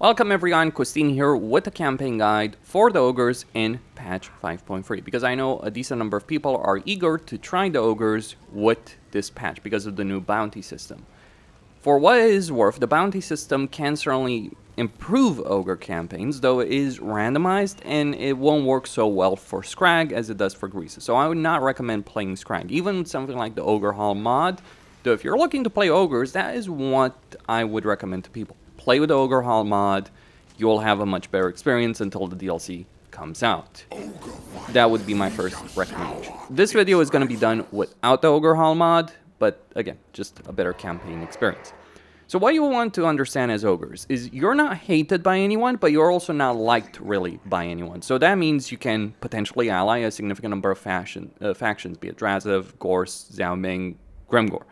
Welcome everyone, Christine here with a campaign guide for the Ogres in patch 5.3, because I know a decent number of people are eager to try the Ogres with this patch because of the new bounty system. For what it is worth, the bounty system can certainly improve Ogre campaigns, though it is randomized and it won't work so well for Scrag as it does for Greases. So I would not recommend playing Scrag, even with something like the Ogre Hall mod. Though if you're looking to play Ogres, that is what I would recommend to people. Play with the Ogre Hall mod, you will have a much better experience until the DLC comes out. That would be my first recommendation. This video is going to be done without the Ogre Hall mod, but again, just a better campaign experience. So what you want to understand as Ogres is you're not hated by anyone, but you're also not liked really by anyone. So that means you can potentially ally a significant number of factions, be it Drazev, Gorse, Xiaoming, Grimgor.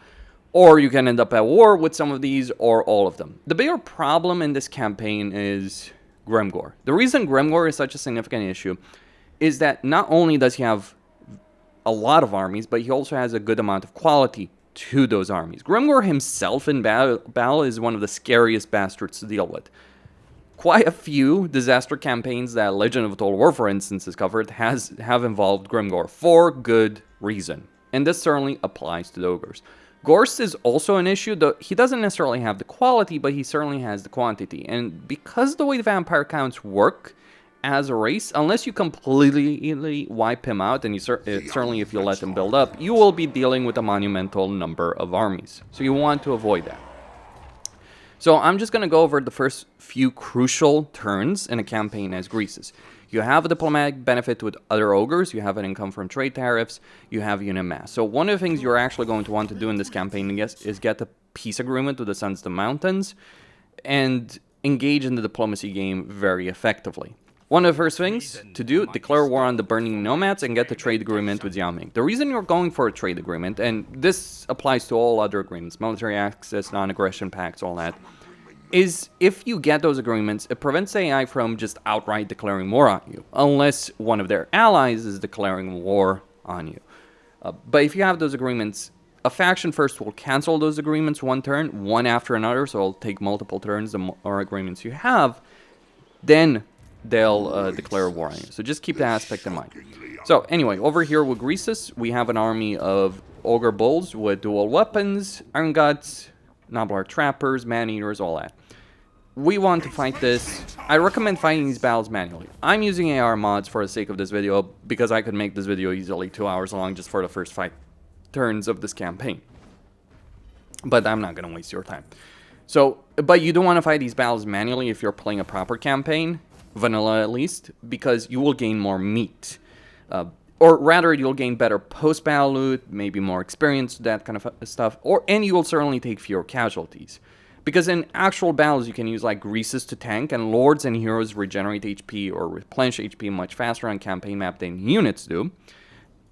Or you can end up at war with some of these, or all of them. The bigger problem in this campaign is Grimgor. The reason Grimgor is such a significant issue is that not only does he have a lot of armies, but he also has a good amount of quality to those armies. Grimgor himself in battle is one of the scariest bastards to deal with. Quite a few disaster campaigns that Legend of Total War, for instance, has covered have involved Grimgor for good reason. And this certainly applies to the Ogres. Gorse is also an issue, though he doesn't necessarily have the quality, but he certainly has the quantity. And because the way the vampire counts work as a race, unless you completely wipe him out, and certainly if you let him build up, you will be dealing with a monumental number of armies. So you want to avoid that. So I'm just going to go over the first few crucial turns in a campaign as Greases. You have a diplomatic benefit with other Ogres, you have an income from trade tariffs, you have unit mass. So one of the things you're actually going to want to do in this campaign is get a peace agreement with the Sons of the Mountains and engage in the diplomacy game very effectively. One of the first things to do, declare war on the Burning Nomads and get the trade agreement with Xiaoming. The reason you're going for a trade agreement, and this applies to all other agreements, military access, non-aggression pacts, all that, is if you get those agreements, it prevents the AI from just outright declaring war on you, unless one of their allies is declaring war on you. But if you have those agreements, a faction first will cancel those agreements one turn, one after another, so it'll take multiple turns the more agreements you have, then they'll declare war on you. So just keep that aspect in mind. So anyway, over here with Greases, we have an army of Ogre Bulls with dual weapons, Iron Guts, Noblar Trappers, Man-Eaters, all that. We want to fight this. I recommend fighting these battles manually. I'm using AR mods for the sake of this video because I could make this video easily 2 hours long just for the first 5 turns of this campaign. But I'm not going to waste your time. So, but you don't want to fight these battles manually if you're playing a proper campaign, vanilla at least, because you will gain more meat. Or rather, you'll gain better post-battle loot, maybe more experience, that kind of stuff, and you will certainly take fewer casualties. Because in actual battles, you can use like Greases to tank, and Lords and Heroes regenerate HP or replenish HP much faster on campaign map than units do.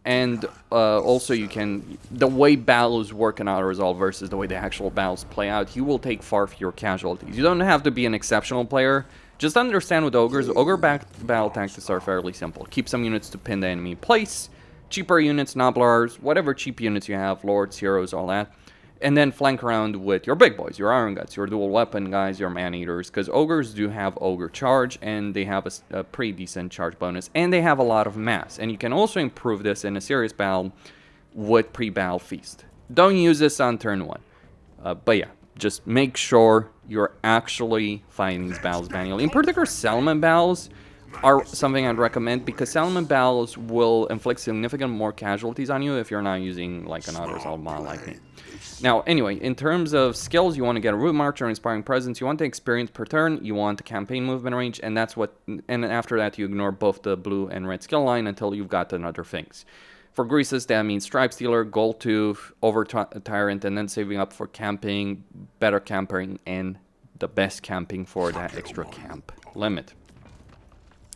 And also you can, the way battles work in Auto-Resolve versus the way the actual battles play out, you will take far fewer casualties. You don't have to be an exceptional player. Just understand with Ogres, Ogre-backed battle tactics are fairly simple. Keep some units to pin the enemy in place, cheaper units, Noblars, whatever cheap units you have, Lords, Heroes, all that. And then flank around with your big boys, your Iron Guts, your dual weapon guys, your Man-Eaters, because Ogres do have Ogre charge, and they have a pretty decent charge bonus, and they have a lot of mass. And you can also improve this in a serious battle with pre-battle feast. Don't use this on turn 1. But yeah, just make sure you're actually fighting these battles manually. In particular, settlement battles are something I'd recommend because settlement battles will inflict significant more casualties on you if you're not using like an auto-resolve mod like me. Now, anyway, in terms of skills, you want to get a Root March or Inspiring Presence. You want the experience per turn. You want the campaign movement range, and that's what. And after that, you ignore both the blue and red skill line until you've gotten other things. For Greases, that means Stripe Stealer, Gold Tooth, Over Tyrant, and then saving up for camping, better camping, and the best camping for that extra camp limit,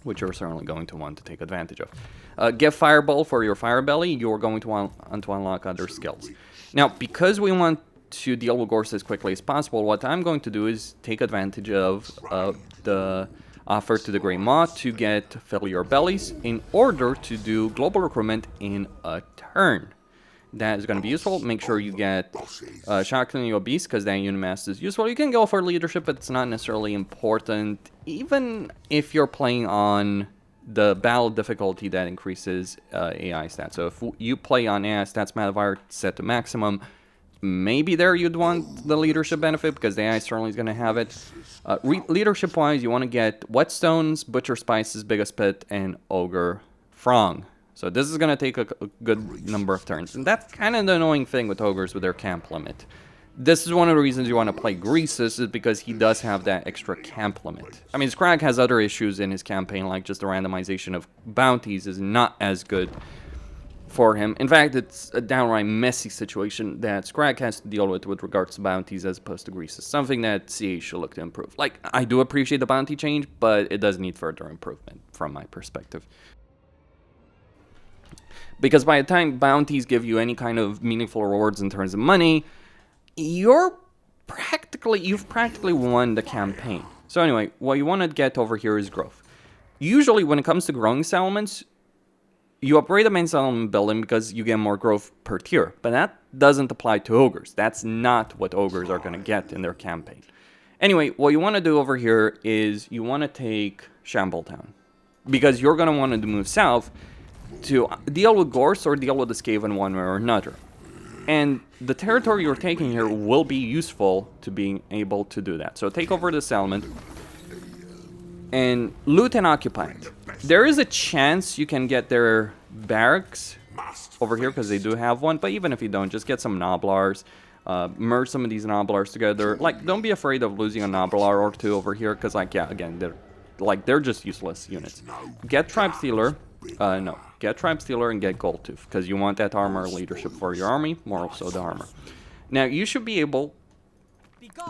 which you're certainly going to want to take advantage of. Get Fireball for your Fire Belly. You're going to want to unlock other skills. Now, because we want to deal with Gorse as quickly as possible, what I'm going to do is take advantage of the offer to the Grey Maw to get Fill Your Bellies in order to do global recruitment in a turn. that is going to be useful. Make sure you get Shackling Your Beast, because that Unimask is useful. You can go for leadership, but it's not necessarily important. Even if you're playing on the battle difficulty that increases AI stats. So if you play on AI stats modifier set to maximum, maybe there you'd want the leadership benefit, because the AI certainly is going to have it. Leadership-wise, you want to get Whetstones, Butcher Spices, Biggest Pit, and Ogre Frong. So this is going to take a good number of turns. And that's kind of the annoying thing with Ogres with their camp limit. This is one of the reasons you want to play Greases, is because he does have that extra camp limit. I mean, Scrag has other issues in his campaign, like just the randomization of bounties is not as good for him. In fact, it's a downright messy situation that Scrag has to deal with regards to bounties as opposed to Greases. Something that CA should look to improve. Like, I do appreciate the bounty change, but it does need further improvement from my perspective. Because by the time bounties give you any kind of meaningful rewards in terms of money, you've practically won the campaign. So anyway, what you want to get over here is growth. Usually when it comes to growing settlements, you upgrade the main settlement building because you get more growth per tier. But that doesn't apply to Ogres. That's not what Ogres are going to get in their campaign. Anyway, what you want to do over here is you want to take Shambletown. Because you're going to want to move south to deal with Gorse or deal with the Skaven one way or another. And the territory you're taking here will be useful to being able to do that. So take over the settlement and loot and occupy it. There is a chance you can get their barracks over here because they do have one, but even if you don't, just get some Noblars, merge some of these Noblars together. Like, don't be afraid of losing a Noblar or two over here because, like, yeah, again, they're just useless units. Get Tribe Stealer. Get Tribe Stealer and get Gold Tooth, because you want that armor leadership for your army, more also the armor. Now, you should be able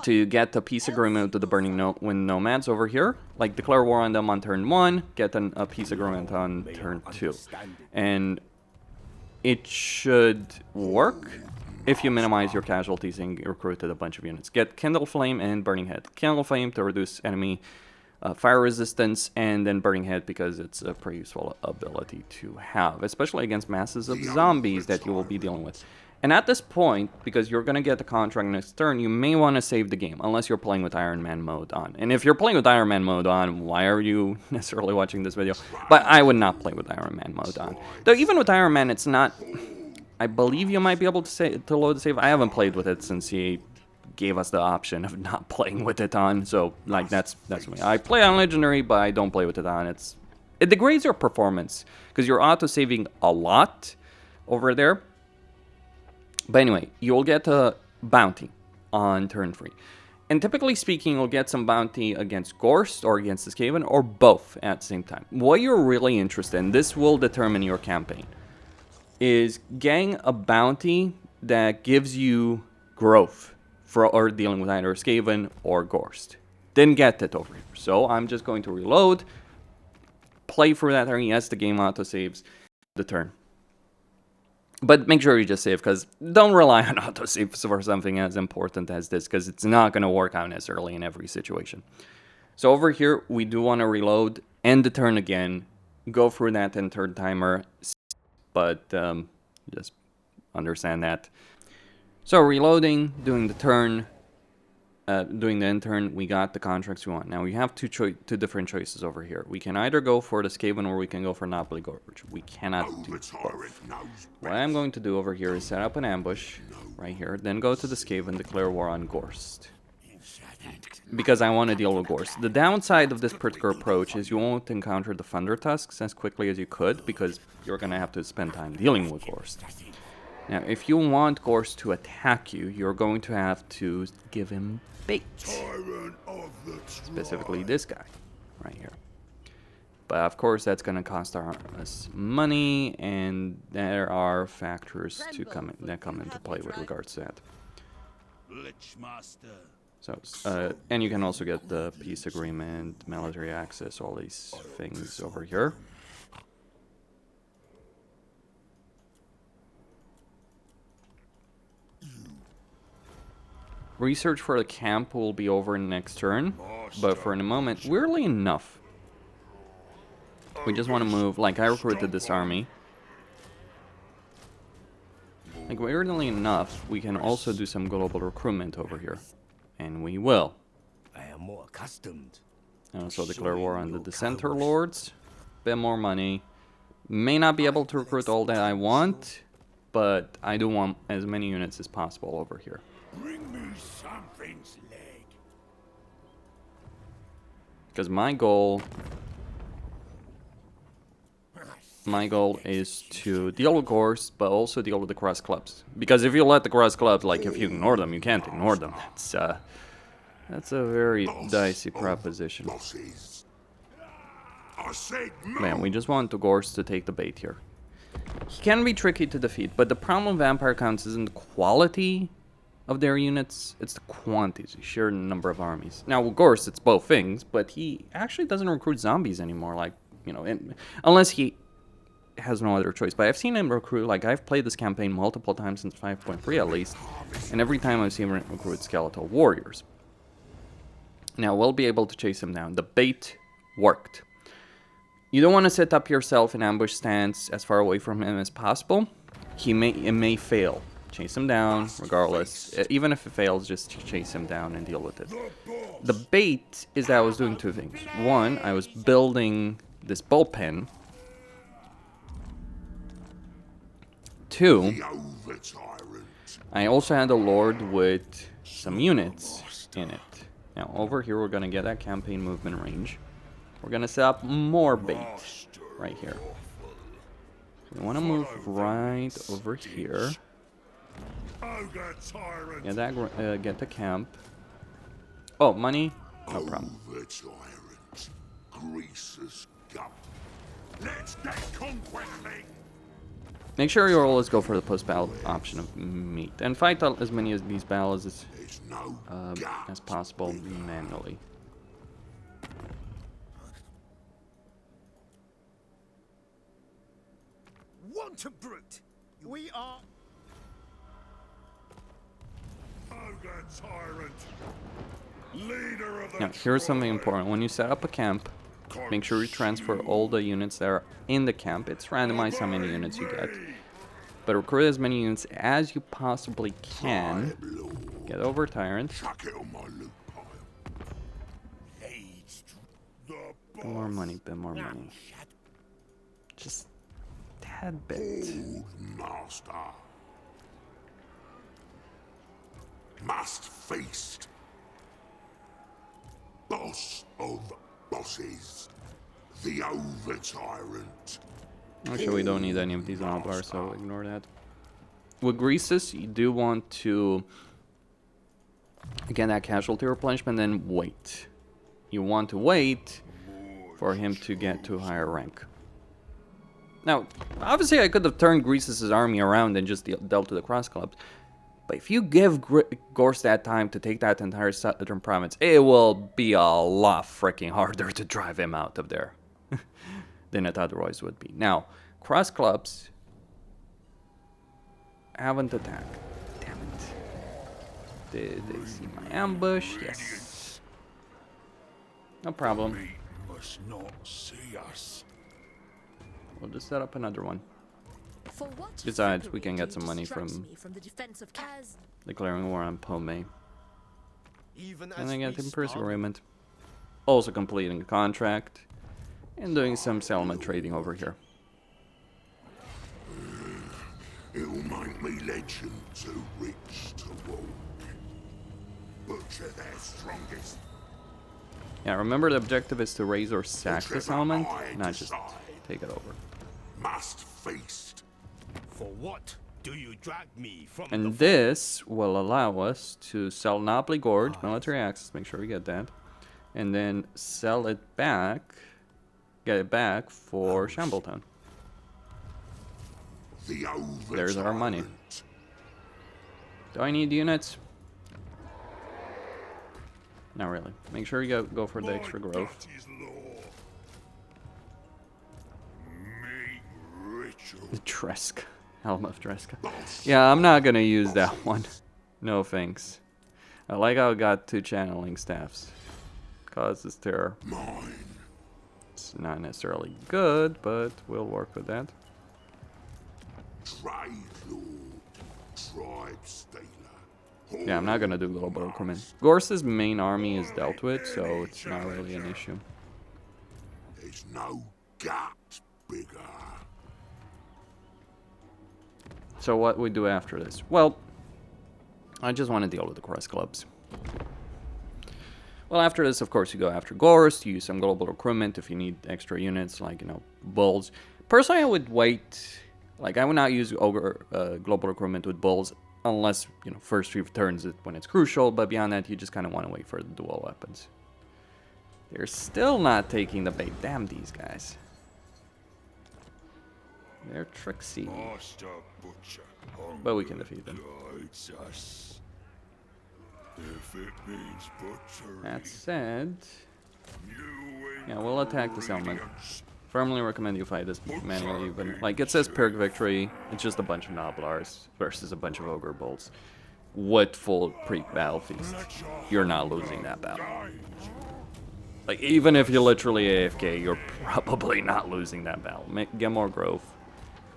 to get a peace agreement with the Burning Wind Nomads over here. Like, declare war on them on turn 1, get a peace agreement on turn 2. And it should work if you minimize your casualties and recruited a bunch of units. Get Kindle Flame and Burning Head. Kindle Flame to reduce enemy fire resistance, and then Burning Head because it's a pretty useful ability to have, especially against masses of zombies that you will be dealing with. And at this point, because you're going to get the contract next turn, you may want to save the game, unless you're playing with Iron Man mode on. And if you're playing with Iron Man mode on, why are you necessarily watching this video? But I would not play with Iron Man mode on. Though even with Iron Man, it's not... I believe you might be able to load the save. I haven't played with it since he gave us the option of not playing with it on, so like that's me. I play on Legendary, but I don't play with it on. It degrades your performance because you're auto-saving a lot over there. But anyway, you'll get a bounty on turn 3. And typically speaking, you'll get some bounty against Gorst or against the Skaven, or both at the same time. What you're really interested in, this will determine your campaign, is getting a bounty that gives you growth or dealing with either Skaven or Gorst. Didn't get it over here. So I'm just going to reload, play through that turn. Yes, the game auto-saves the turn. But make sure you just save, because don't rely on auto-saves for something as important as this, because it's not going to work out necessarily in every situation. So over here, we do want to reload, end the turn again, go through that end turn timer, but just understand that. So reloading, doing the turn, doing the end turn, we got the contracts we want. Now we have two different choices over here. We can either go for the Skaven or we can go for Napoli Gorge. We cannot do both. What I'm going to do over here is set up an ambush right here, then go to the Skaven, declare war on Gorst. Because I want to deal with Gorst. The downside of this particular approach is you won't encounter the Thunder Tusks as quickly as you could, because you're going to have to spend time dealing with Gorst. Now, if you want Gorst to attack you, you're going to have to give him bait. Specifically this guy, right here. But of course, that's going to cost us money, and there are factors that come into play with regards to that. So, and you can also get the peace agreement, military access, all these things over here. Research for the camp will be over next turn, but for the moment, weirdly enough, we just want to move. Like, I recruited this army. Like, weirdly enough, we can also do some global recruitment over here. And we will. I am more accustomed. And also declare war on the Dissenter Lords. Bit more money. May not be able to recruit all that I want, but I do want as many units as possible over here. Bring me something's leg. Because my goal is to deal with Ogres, but also deal with the Cross Clubs. Because if you let the Cross Clubs, like, if you ignore them, you can't ignore them. That's a very dicey proposition. Man, we just want the Ogres to take the bait here. He can be tricky to defeat, but the problem with Vampire Counts isn't the quality of their units, it's the quantity, the sheer number of armies. Now, of course, it's both things, but he actually doesn't recruit zombies anymore, like, you know, unless he has no other choice. But I've seen him recruit, like, I've played this campaign multiple times since 5.3 at least, and every time I've seen him recruit skeletal warriors. Now, we'll be able to chase him down. The bait worked. You don't want to set up yourself in ambush stance as far away from him as possible. It may fail. Chase him down, regardless. Even if it fails, just chase him down and deal with it. The bait is that I was doing two things. One, I was building this bullpen. Two, I also had a Lord with some units in it. Now, over here, we're going to get that campaign movement range. We're going to set up more bait right here. We want to move right over here. Get the camp. Oh, money? No problem. Make sure you always go for the post-battle option of meat. And fight as many of these battles as possible manually. Want a brute? We are Ogre tyrant, leader of the Now, here's something important. When you set up a camp, make sure you transfer all the units that are in the camp. It's randomized how many units you get. But recruit as many units as you possibly can. Get over Tyrant. Bit more money, bit more money. Just a tad bit. Master must feast. Boss of bosses, the over tyrant. Actually, we don't need any of these on bar, so ignore that. With Greases, you do want to get that casualty replenishment, then wait. You want to wait for him to get to a higher rank. Now, obviously, I could have turned Greases' army around and just dealt to the cross clubs. But if you give Gorse that time to take that entire southern province, it will be a lot freaking harder to drive him out of there than it otherwise would be. Now, cross clubs haven't attacked. Damn it. Did they see my ambush? Yes. No problem. must not see us. We'll just set up another one. For what Besides, we can get some money from the defense of Kaz. declaring war on Pomei. Even And as then we get the Imperial started, agreement. Also completing a contract. And doing some settlement trading over here. It'll make me legend too rich to walk. Butcher their strongest. Yeah, remember the objective is to raise or sack the settlement, not just take it over. Must feast. for what do you drag me from the And this will allow us to sell Nobly Gorge, military access, make sure we get that. And then sell it back, get it back for Shambletown. The over There's our money. tyrant. Do I need units? Not really. Make sure you go for the extra growth. That is law. Make ritual. The Tresk. Helm of Tresk. Yeah, I'm not gonna use that one. No thanks. I like how I got 2 channeling staffs. Causes terror. Mine. It's not necessarily good, but we'll work with that. Trade lord. Tribe Staler. Yeah, I'm not gonna do global recruitment. Gorse's main army is dealt with, so it's not really an issue. There's no gut bigger. So what we do after this? Well, I just want to deal with the Crest Clubs. Well, after this, of course, you go after Gorse, you use some global recruitment if you need extra units, like, you know, bulls. Personally, I would wait. Like, I would not use Ogre global recruitment with bulls, unless, you know, first few turns when it's crucial, but beyond that, you just kind of want to wait for the dual weapons. They're still not taking the bait. Damn these guys. They're tricksy. Master Butcher. But we can defeat them. Guides us. If it means butchery, That said, you yeah, we'll attack the settlement. ingredients. Firmly recommend you fight this manually, but like it says Pyrrhic victory, it's just a bunch of Noblars versus a bunch of Ogre bolts. What full pre-battle feast? You're not losing that battle. Like, even if you're literally AFK, you're probably not losing that battle. Get more growth.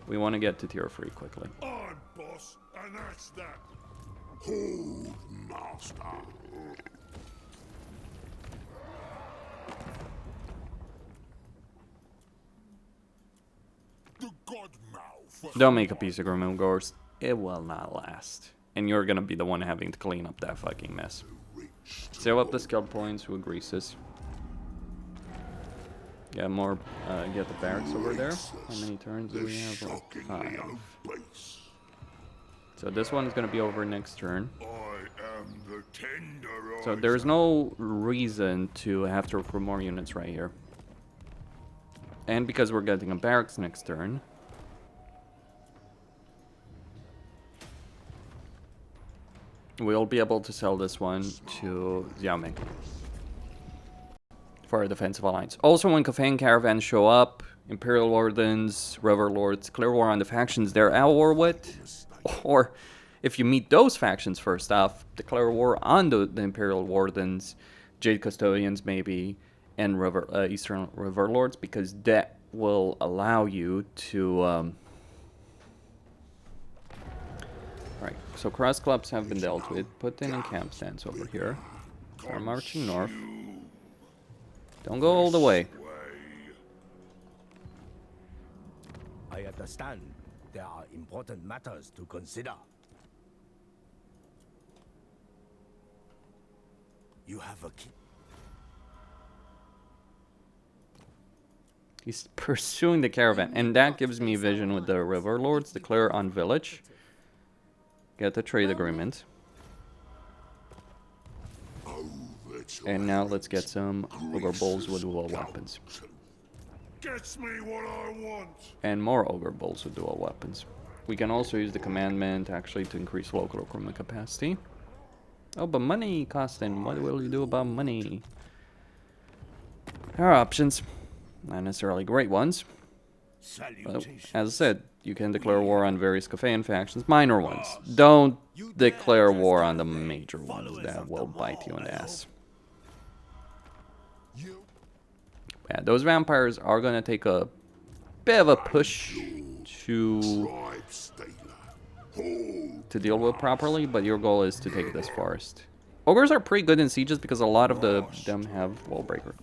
We want to get to tier 3 quickly. I'm boss, and that's that. Hold, master. The Godmouth. Don't make a peace agreement, Gorse. It will not last. And you're gonna be the one having to clean up that fucking mess. Save up the skill points with Greases. Get more, get the barracks over there. How many turns do we have? 5. So this one is gonna be over next turn. I am the tender. So there's no reason to have to recruit more units right here. And because we're getting a barracks next turn, we'll be able to sell this one to Xiaoming for a defensive alliance. Also, when Kafan caravans show up, Imperial Wardens, River Lords, clear war on the factions they're at war with, or if you meet those factions first off, declare war on the Imperial Wardens, Jade Custodians maybe, and Eastern River Lords, because that will allow you to... Right, so cross clubs have been dealt with. Put in camp stands over here. We're marching north. Don't go all the way. I understand there are important matters to consider. You have a key. He's pursuing the caravan, and that gives me vision with the River Lords. Declare on village. Get the trade agreement. And now let's get some Ogre Bulls with dual weapons. Gets me what I want. And more Ogre Bulls with dual weapons. We can also use the commandment actually to increase local recruitment capacity. Oh, but money, Costin. What will you do about money? There are options. Not necessarily great ones. But as I said, you can declare war on various Kafan factions, minor ones. Don't declare war on the major ones. That will bite you in the ass. Yeah, those vampires are going to take a bit of a push to deal with properly, but your goal is to take this forest. Ogres are pretty good in sieges because a lot of them have wall breaker.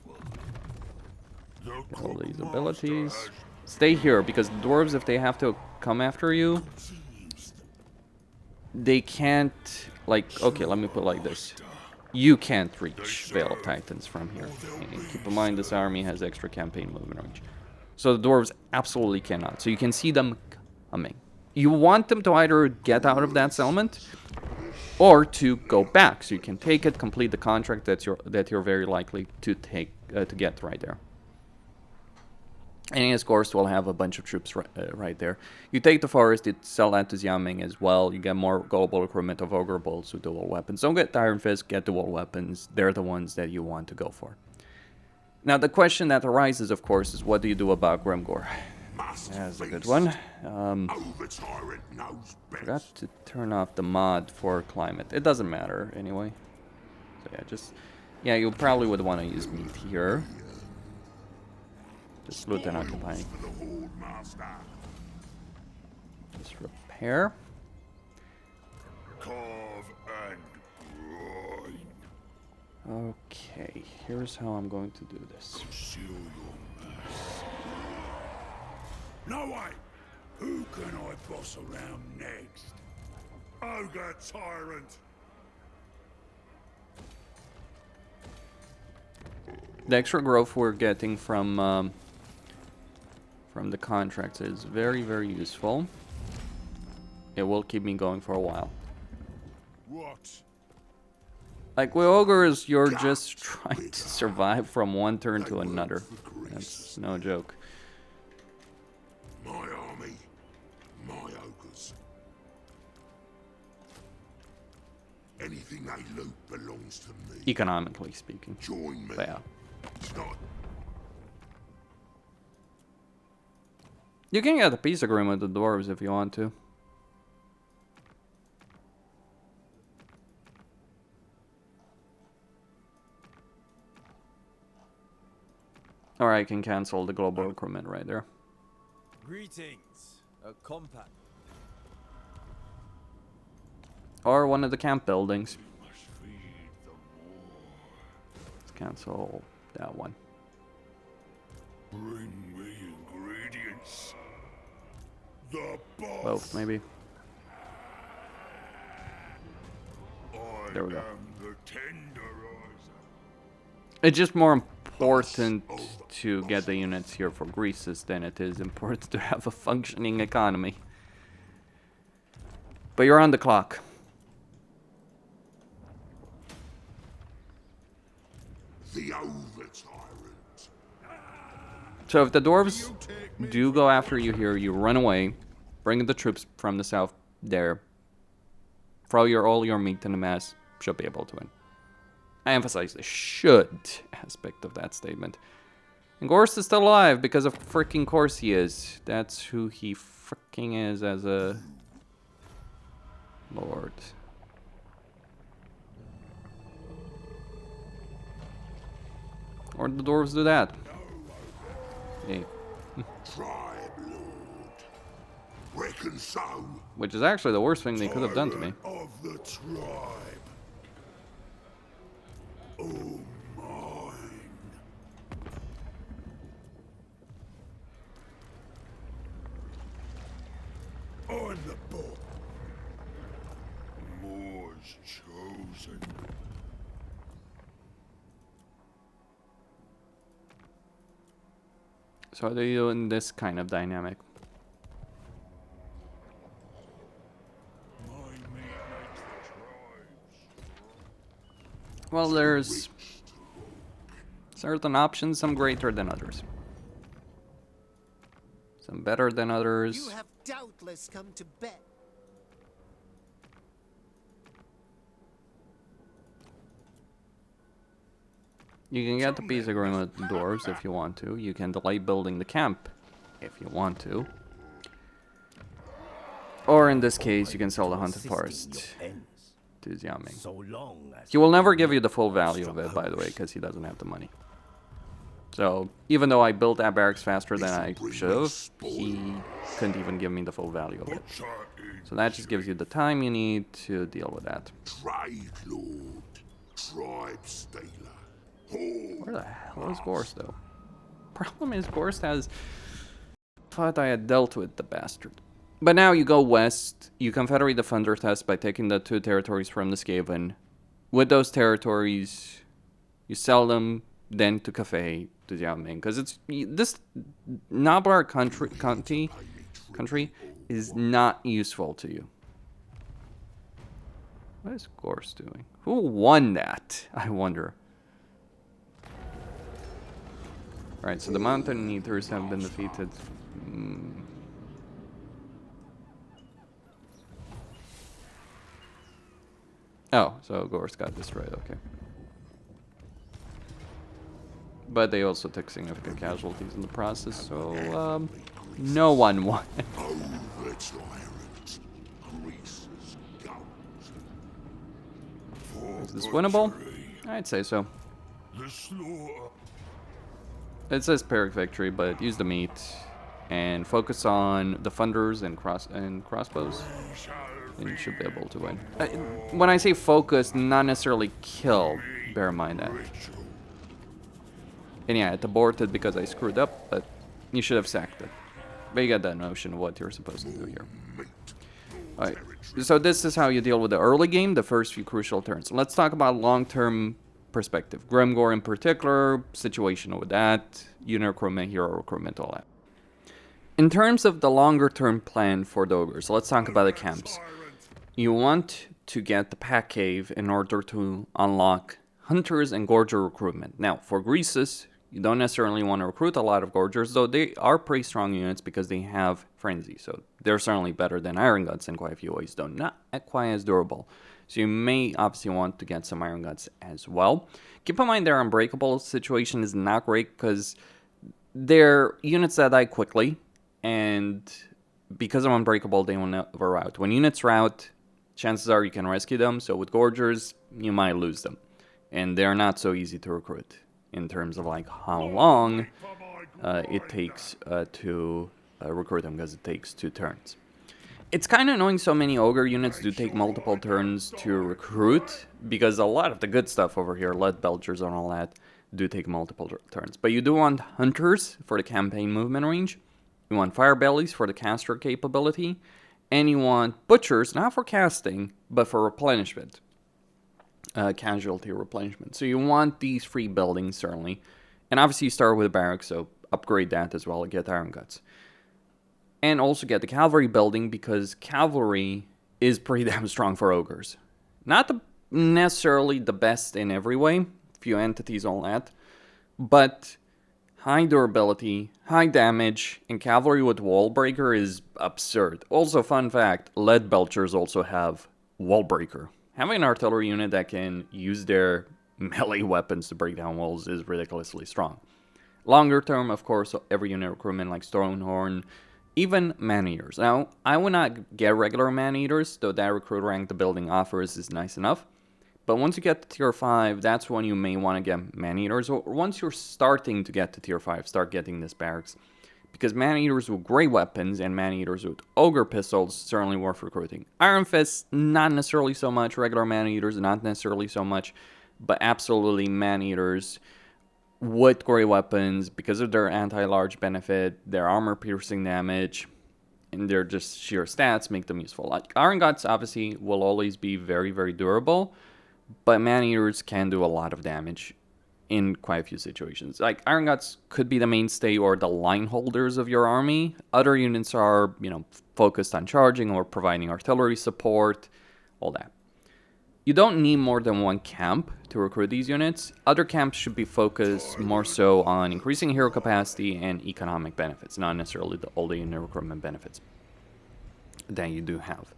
All these abilities. Stay here, because dwarves, if they have to come after you, they can't, like, okay, let me put it like this. You can't reach Veil of Titans from here. And keep in mind, this army has extra campaign movement range. So the dwarves absolutely cannot. So you can see them coming. You want them to either get out of that settlement, or to go back. So you can take it, complete the contract that you're very likely to get right there. And of course, we'll have a bunch of troops right there. You take the forest, you sell that to Xiaoming as well. You get more global recruitment of Ogre Bolts with dual weapons. Don't get Iron Fist, get dual weapons. They're the ones that you want to go for. Now, the question that arises, of course, is what do you do about Grimgor? That's a good one. Forgot to turn off the mod for climate. It doesn't matter anyway. So yeah, you probably would want to use meat here. Just loot and occupying. Just repair. carve and grind. Okay, here's how I'm going to do this. Conceal your mass. No way! Who can I boss around next? Ogre tyrant! The extra growth we're getting from the contracts is very, very useful. It will keep me going for a while. What? Like with ogres, you're just trying to survive from one turn to another. That's no joke. My army, my ogres. Anything they loot belongs to me. Economically speaking. Join me. But yeah. It's not. You can get a peace agreement with the dwarves if you want to. Or I can cancel the global recruitment right there. Greetings, a compact. Or one of the camp buildings. Must feed the more. Let's cancel that one. Bring me ingredients. The boss. Both, maybe. I There we go. am the tenderizer. It's just more important to get the units here for Greases than it is important to have a functioning economy. But you're on the clock. The over tyrant. So if the dwarves do go after you here, you run away, bring the troops from the south there, throw all your meat in the mass, should be able to win. I emphasize the should aspect of that statement. And Gorst is still alive because of freaking course he is. That's who he freaking is as a lord. Or the dwarves do that. Hey. Tribe lord. Reckon so. Which is actually the worst thing they could have done to me. Tyrant of the tribe. Oh, mine. On the book. More's chosen. So how do you do in this kind of dynamic? My meat makes the tribes. Well, there's certain options, some greater than others. Some better than others. You have doubtless come to bet. You can get the peace agreement with the dwarves if you want to. You can delay building the camp if you want to. Or in this case, you can sell the Haunted Forest to Xiaoming. So long as He will never give you the full value of it, by the way, because he doesn't have the money. So, even though I built that barracks faster than I should have, he couldn't even give me the full value of it. So that just gives you the time you need to deal with that. Trade lord. Tribe stealer. Where the hell is Gorst, though? Problem is, Gorst has... Thought I had dealt with the bastard. But now you go west, you confederate the Thunder Test by taking the 2 territories from the Skaven. With those territories, you sell them then to Cathay, to Xiaoming. Because it's... This Nablar country is not useful to you. What is Gorst doing? Who won that, I wonder? Right, so the Mountain Eaters have been defeated. Oh, so Gorst got destroyed, okay. But they also took significant casualties in the process, so, no one won. Over tyrant. Greases guns. Is this winnable? I'd say so. The slaughter. It says Pyrrhic victory, but use the meat and focus on the funders and crossbows. and you should be able to win. When I say focus, not necessarily kill. Bear in mind that. And yeah, it aborted because I screwed up, but you should have sacked it. But you get that notion of what you're supposed to do here. Alright, so this is how you deal with the early game, the first few crucial turns. Let's talk about long-term perspective. Grimgor in particular, situation with that, unit recruitment, hero recruitment, all that. In terms of the longer-term plan for the Ogres, let's talk about the camps. You want to get the Pack Cave in order to unlock Hunters and Gorger recruitment. Now, for Greases, you don't necessarily want to recruit a lot of Gorgers, though they are pretty strong units because they have Frenzy. So they're certainly better than Iron Guts in quite a few ways, though not quite as durable. So you may obviously want to get some Iron Guts as well. Keep in mind their Unbreakable situation is not great because they're units that die quickly, and because of Unbreakable, they will never rout. When units rout, chances are you can rescue them, so with Gorgers, you might lose them. And they're not so easy to recruit in terms of like how long it takes to recruit them, because it takes 2 turns. It's kind of annoying so many Ogre units do take multiple turns to recruit, because a lot of the good stuff over here, Lead Belchers and all that, do take multiple turns. But you do want Hunters for the campaign movement range, you want Firebellies for the caster capability, and you want Butchers, not for casting, but for replenishment. Casualty replenishment. So you want these 3 buildings, certainly. And obviously you start with a barrack, so upgrade that as well and get Iron Guts. And also get the cavalry building, because cavalry is pretty damn strong for Ogres. Not necessarily the best in every way, few entities, all that, but high durability, high damage, and cavalry with Wall Breaker is absurd. Also, fun fact, Lead Belchers also have Wall Breaker. Having an artillery unit that can use their melee weapons to break down walls is ridiculously strong. Longer term, of course, every unit recruitment like Stonehorn, even Man-Eaters. Now, I would not get regular Man-Eaters, though that recruit rank the building offers is nice enough. But once you get to tier 5, that's when you may want to get Man-Eaters. Or once you're starting to get to tier 5, start getting this barracks. Because Man-Eaters with great weapons and Man-Eaters with Ogre pistols certainly worth recruiting. Iron Fists, not necessarily so much. Regular Man-Eaters, not necessarily so much. But absolutely Man-Eaters with great weapons, because of their anti-large benefit, their armor-piercing damage, and their just sheer stats make them useful. Like Iron Guts obviously will always be very, very durable, but Man-Eaters can do a lot of damage in quite a few situations. Like, Iron Guts could be the mainstay or the line holders of your army. Other units are, focused on charging or providing artillery support, all that. You don't need more than 1 camp to recruit these units. Other camps should be focused more so on increasing hero capacity and economic benefits, not necessarily all the unit recruitment benefits that you do have.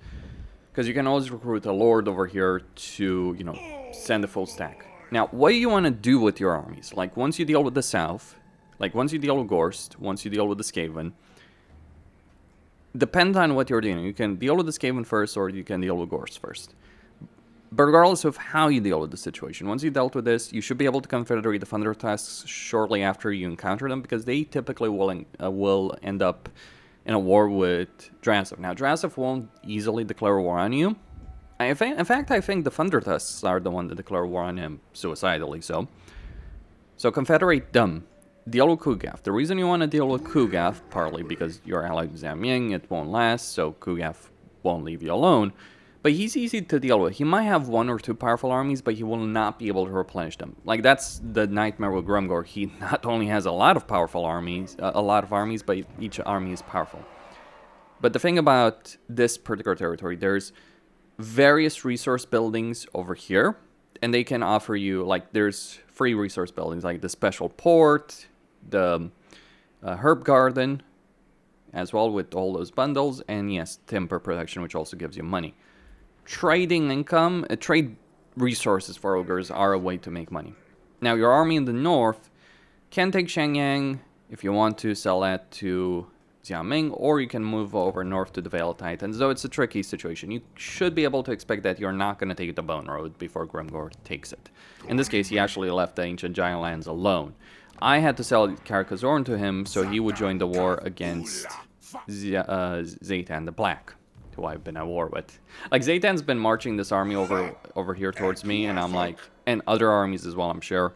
Because you can always recruit a Lord over here to, send a full stack. Now, what do you want to do with your armies? Like, once you deal with the South, like, once you deal with Gorst, once you deal with the Skaven, depends on what you're doing. You can deal with the Skaven first, or you can deal with Gorst first. But regardless of how you deal with the situation, once you dealt with this, you should be able to confederate the Thunder Tusks shortly after you encounter them, because they typically will end up in a war with Drasov. Now, Drasov won't easily declare war on you. In fact, I think the Thunder Tusks are the one that declare war on him suicidally, so. So confederate them. Deal with Kugaf. The reason you want to deal with Kugaf, partly because you're allied with Zamying, it won't last, so Kugaf won't leave you alone. But he's easy to deal with. He might have 1 or 2 powerful armies, but he will not be able to replenish them. Like, that's the nightmare with Grimgor. He not only has a lot of powerful armies, but each army is powerful. But the thing about this particular territory, there's various resource buildings over here, and they can offer you, like, there's free resource buildings, like the Special Port, the Herb Garden, as well, with all those bundles, and yes, Timber Protection, which also gives you money. Trading income, trade resources for Ogres are a way to make money. Now, your army in the north can take Shenyang if you want to sell that to Xiaming, or you can move over north to the Vale of Titans, though it's a tricky situation. You should be able to expect that you're not going to take the Bone Road before Grimgor takes it. In this case, he actually left the Ancient Giant Lands alone. I had to sell Carcassonne to him so he would join the war against Zaytan the Black. who I've been at war with. Like, Zaytan's been marching this army over here towards me, and I'm like, and other armies as well, I'm sure.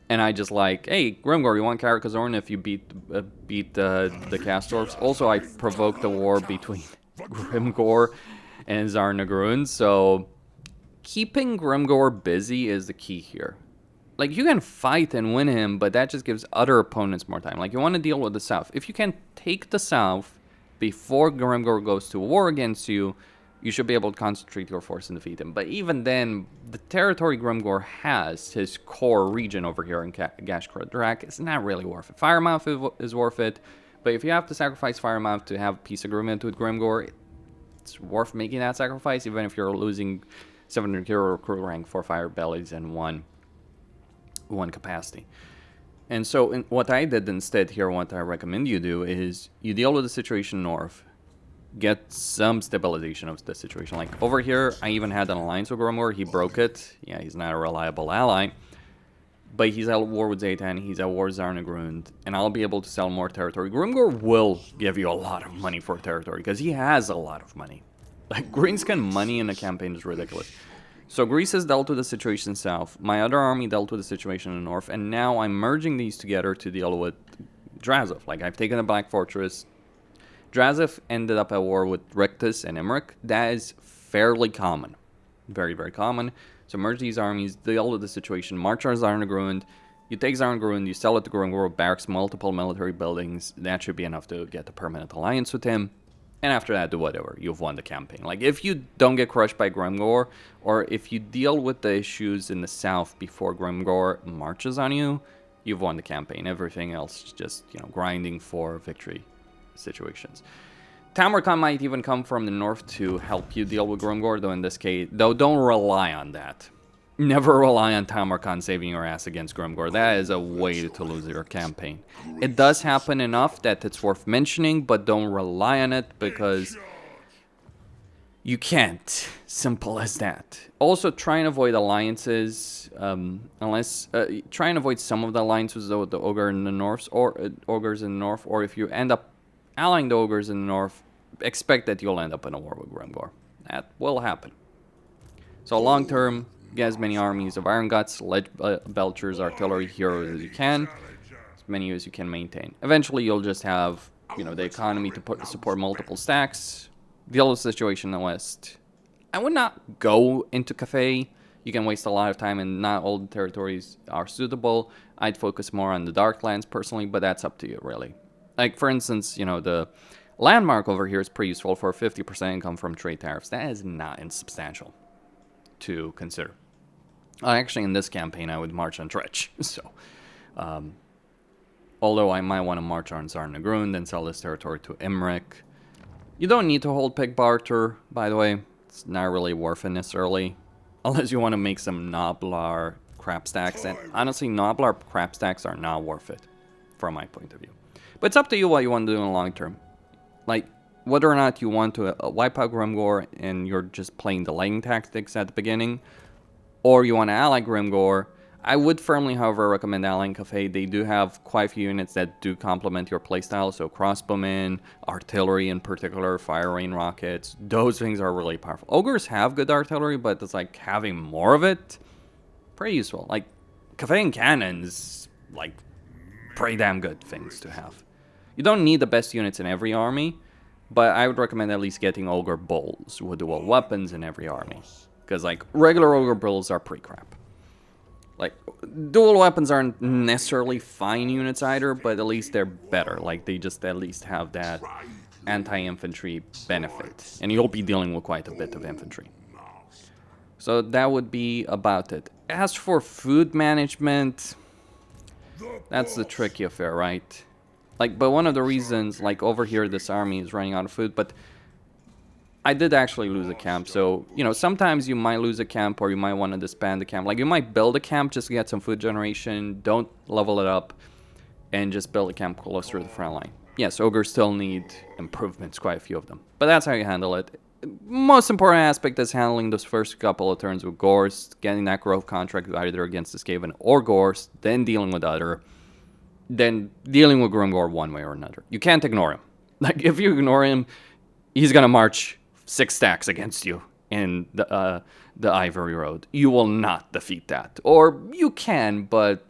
And I just like, hey, Grimgor, you want Karakazorn if you beat the Castorps? Also, I provoked a war between Grimgor and Zarnagrun, so keeping Grimgor busy is the key here. Like, you can fight and win him, but that just gives other opponents more time. Like, you want to deal with the south. If you can take the south before Grimgor goes to war against you, you should be able to concentrate your force and defeat him. But even then, the territory Grimgor has, his core region over here in Gashkrodrak, is not really worth it. Firemouth is worth it, but if you have to sacrifice Firemouth to have a peace agreement with Grimgor, it's worth making that sacrifice, even if you're losing 700 hero crew rank for fire bellies and one capacity. And so what I did instead here, what I recommend you do is you deal with the situation north, get some stabilization of the situation. Like over here, I even had an alliance with Grimgor. He broke it. Yeah, he's not a reliable ally. But he's at war with Zaytan, he's at war with Zarnagrund, and I'll be able to sell more territory. Grimgor will give you a lot of money for territory, because he has a lot of money. Like, Greenskin money in a campaign is ridiculous. So Greece has dealt with the situation south, my other army dealt with the situation in the north, and now I'm merging these together to deal with Drazov. Like, I've taken the Black Fortress. Drazov ended up at war with Rictus and Emmerich. That is fairly common. Very, very common. So merge these armies, deal with the situation, march on Zarnagrund. You take Zarnagrund, you sell it to Grimgor, barracks multiple military buildings. That should be enough to get a permanent alliance with him. And after that, do whatever. You've won the campaign. Like, if you don't get crushed by Grimgor, or if you deal with the issues in the south before Grimgor marches on you, you've won the campaign. Everything else is just, you know, grinding for victory situations. Tamarkan might even come from the north to help you deal with Grimgor, though in this case, don't rely on that. Never rely on Tamarkan saving your ass against Grimgor. That is a way to lose your campaign. It does happen enough that it's worth mentioning, but don't rely on it because you can't. Simple as that. Also, try and avoid alliances, try and avoid some of the alliances with the Ogre in the north, or Ogres in the north, or if you end up allying the Ogres in the north, expect that you'll end up in a war with Grimgor. That will happen. So long term, get as many armies of Iron Guts, Belchers, artillery, heroes as you can. As many as you can maintain. Eventually, you'll just have, you know, the economy to support multiple stacks. Deal with the situation in the west. I would not go into Cafe. You can waste a lot of time and not all the territories are suitable. I'd focus more on the Darklands personally, but that's up to you, really. Like, for instance, you know, the landmark over here is pretty useful for 50% income from trade tariffs. That is not insubstantial to consider. Actually, in this campaign, I would march on Tretch. So, although I might want to march on Zarnagrund and sell this territory to Emmerich. You don't need to hold Pig Barter, by the way. It's not really worth it necessarily. Unless you want to make some Noblar crap stacks. And honestly, Noblar crap stacks are not worth it, from my point of view. But it's up to you what you want to do in the long term. Like, whether or not you want to wipe out Grimgor and you're just playing the lagging tactics at the beginning, or you want to ally Grimgor. I would firmly, however, recommend allying Cafe. They do have quite a few units that do complement your playstyle, so crossbowmen, artillery in particular, fire rain rockets, those things are really powerful. Ogres have good artillery, but it's like having more of it, pretty useful. Like, Cafe and cannons, like, pretty damn good things to have. You don't need the best units in every army, but I would recommend at least getting Ogre Bulls with dual weapons in every army. Because, like, regular Ogre Bulls are pretty crap. Like, dual weapons aren't necessarily fine units either, but at least they're better. Like, they just at least have that anti-infantry benefit. And you'll be dealing with quite a bit of infantry. So that would be about it. As for food management, that's the tricky affair, right? Like, but one of the reasons, like, over here, this army is running out of food, but I did actually lose a camp, so, you know, sometimes you might lose a camp or you might want to disband the camp. Like, you might build a camp just to get some food generation, don't level it up, and just build a camp closer to the front line. Yes, Ogres still need improvements, quite a few of them, but that's how you handle it. Most important aspect is handling those first couple of turns with Gorst, getting that growth contract either against the Skaven or Gorst, then dealing with other, then dealing with Grimgor one way or another. You can't ignore him. Like, if you ignore him, he's gonna march 6 stacks against you in the Ivory Road. You will not defeat that. Or you can, but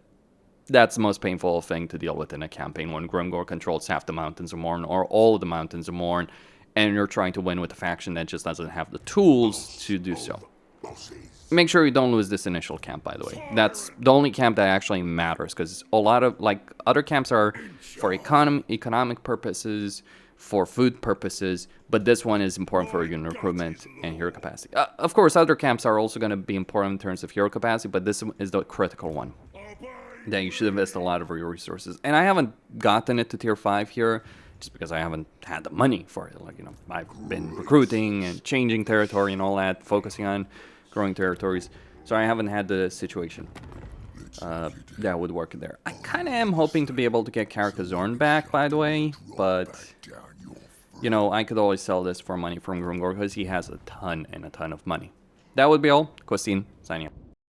that's the most painful thing to deal with in a campaign when Grimgor controls half the Mountains of Morn or all of the Mountains of Morn, and you're trying to win with a faction that just doesn't have the tools to do so. Make sure you don't lose this initial camp, by the way. That's the only camp that actually matters, because a lot of, like, other camps are for economic purposes, for food purposes, but this one is important for unit recruitment and hero capacity. Of course, other camps are also going to be important in terms of hero capacity, but this is the critical one that you should invest a lot of your resources. And I haven't gotten it to tier 5 here, just because I haven't had the money for it. Like, you know, I've been recruiting and changing territory and all that, focusing on growing territories. So I haven't had the situation that would work there. I kind of am hoping to be able to get Carcassonne back, by the way, but, you know, I could always sell this for money from Grimgor because he has a ton and a ton of money. That would be all. Christine, signing out.